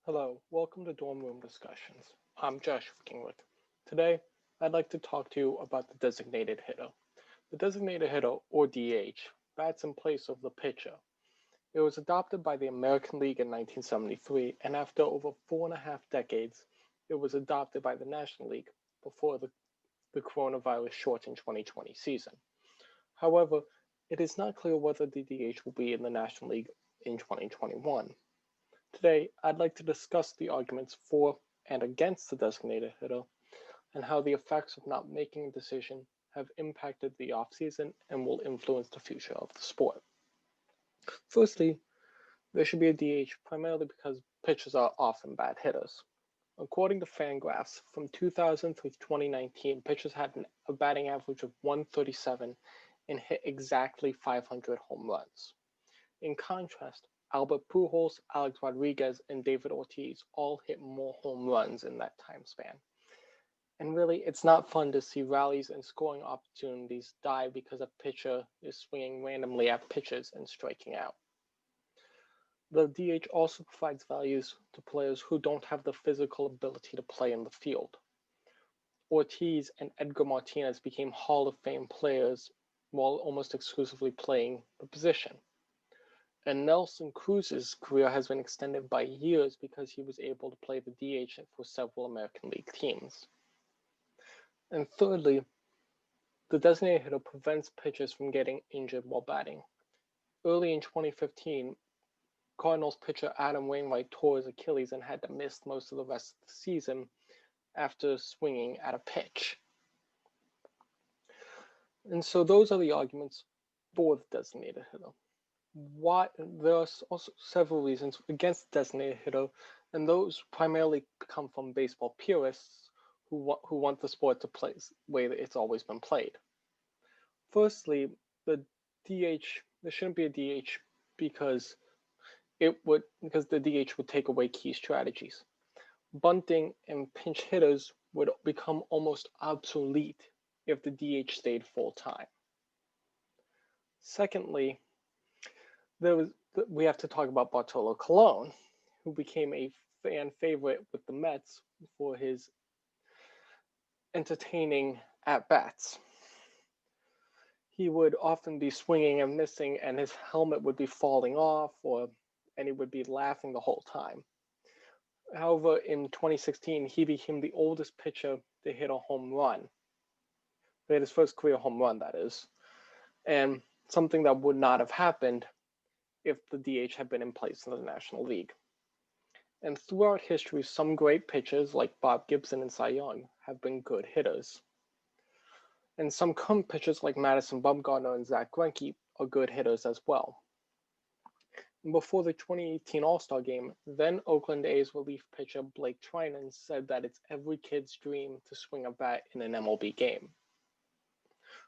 Hello, welcome to Dorm Room Discussions. I'm Josh Kingwick. Today, I'd like to talk to you about the designated hitter. The designated hitter, or DH, bats in place of the pitcher. It was adopted by the American League in 1973, and after over 4.5 decades, it was adopted by the National League before the coronavirus shortened 2020 season. However, it is not clear whether the DH will be in the National League in 2021. Today, I'd like to discuss the arguments for and against the designated hitter and how the effects of not making a decision have impacted the offseason and will influence the future of the sport. Firstly, there should be a DH primarily because pitchers are often bad hitters. According to Fangraphs, from 2000 through 2019, pitchers had a batting average of 137 and hit exactly 500 home runs. In contrast, Albert Pujols, Alex Rodriguez, and David Ortiz all hit more home runs in that time span. And really, it's not fun to see rallies and scoring opportunities die because a pitcher is swinging randomly at pitches and striking out. The DH also provides values to players who don't have the physical ability to play in the field. Ortiz and Edgar Martinez became Hall of Fame players while almost exclusively playing the position. And Nelson Cruz's career has been extended by years because he was able to play the DH for several American League teams. And thirdly, the designated hitter prevents pitchers from getting injured while batting. Early in 2015, Cardinals pitcher Adam Wainwright tore his Achilles and had to miss most of the rest of the season after swinging at a pitch. And so those are the arguments for the designated hitter. There are also several reasons against the designated hitter, and those primarily come from baseball purists who want the sport to play the way that it's always been played. Firstly, the DH there shouldn't be a DH because the DH would take away key strategies. Bunting and pinch hitters would become almost obsolete if the DH stayed full time. Secondly, we have to talk about Bartolo Colon, who became a fan favorite with the Mets for his entertaining at bats. He would often be swinging and missing, and his helmet would be falling off, and he would be laughing the whole time. However, in 2016, he became the oldest pitcher to hit a home run. He hit his first career home run, that is, and something that would not have happened if the DH had been in place in the National League. And throughout history, some great pitchers like Bob Gibson and Cy Young have been good hitters. And some current pitchers like Madison Bumgarner and Zach Greinke are good hitters as well. And before the 2018 All-Star Game, then Oakland A's relief pitcher Blake Trinan said that it's every kid's dream to swing a bat in an MLB game.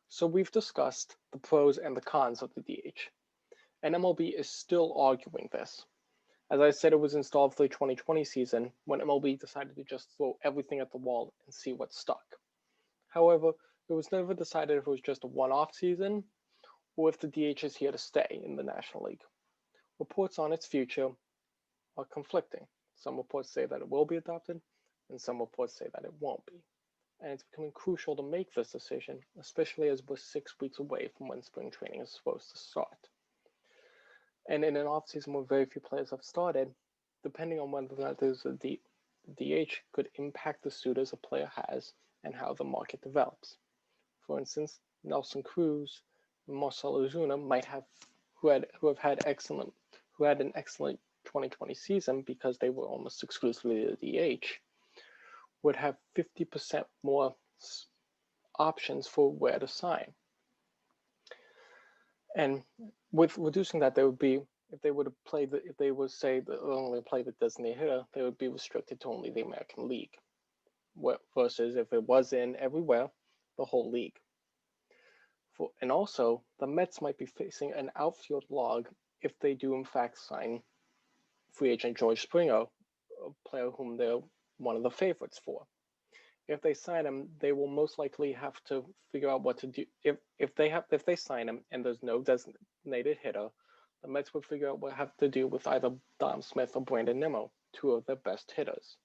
So we've discussed the pros and the cons of the DH. And MLB is still arguing this. As I said, it was installed for the 2020 season when MLB decided to just throw everything at the wall and see what stuck. However, it was never decided if it was just a one-off season or if the DH is here to stay in the National League. Reports on its future are conflicting. Some reports say that it will be adopted, and some reports say that it won't be. And it's becoming crucial to make this decision, especially as we're 6 weeks away from when spring training is supposed to start. And in an offseason where very few players have started, depending on whether or not there's a DH could impact the suitors a player has and how the market develops. For instance, Nelson Cruz and Marcell Ozuna might have who had an excellent 2020 season because they were almost exclusively the DH, would have 50% more options for where to sign. And with reducing that, they would be if they would play only play the designated hitter, they would be restricted to only the American League, versus if it was in everywhere, the whole league. And also, the Mets might be facing an outfield log if they do in fact sign free agent George Springer, a player whom they're one of the favorites for. If they sign him, they will most likely have to figure out what to do. If they sign him and there's no designated hitter, the Mets would figure out what have to do with either Dom Smith or Brandon Nimmo, two of their best hitters.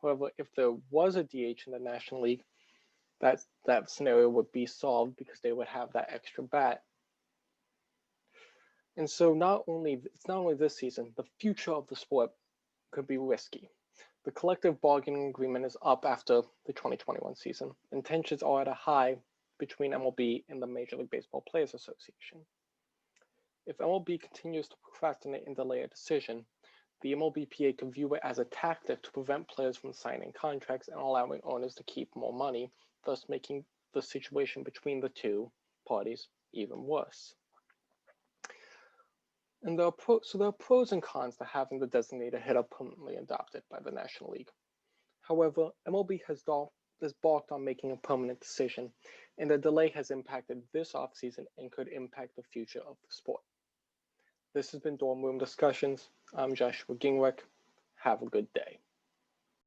However, if there was a DH in the National League, that scenario would be solved because they would have that extra bat. And so it's not only this season, the future of the sport could be risky. The collective bargaining agreement is up after the 2021 season, and tensions are at a high between MLB and the Major League Baseball Players Association. If MLB continues to procrastinate and delay a decision, the MLBPA could view it as a tactic to prevent players from signing contracts and allowing owners to keep more money, thus making the situation between the two parties even worse. And there are pros and cons to having the designated hitter permanently adopted by the National League. However, MLB has balked on making a permanent decision, and the delay has impacted this offseason and could impact the future of the sport. This has been Dorm Room Discussions. I'm Joshua Gingrich. Have a good day.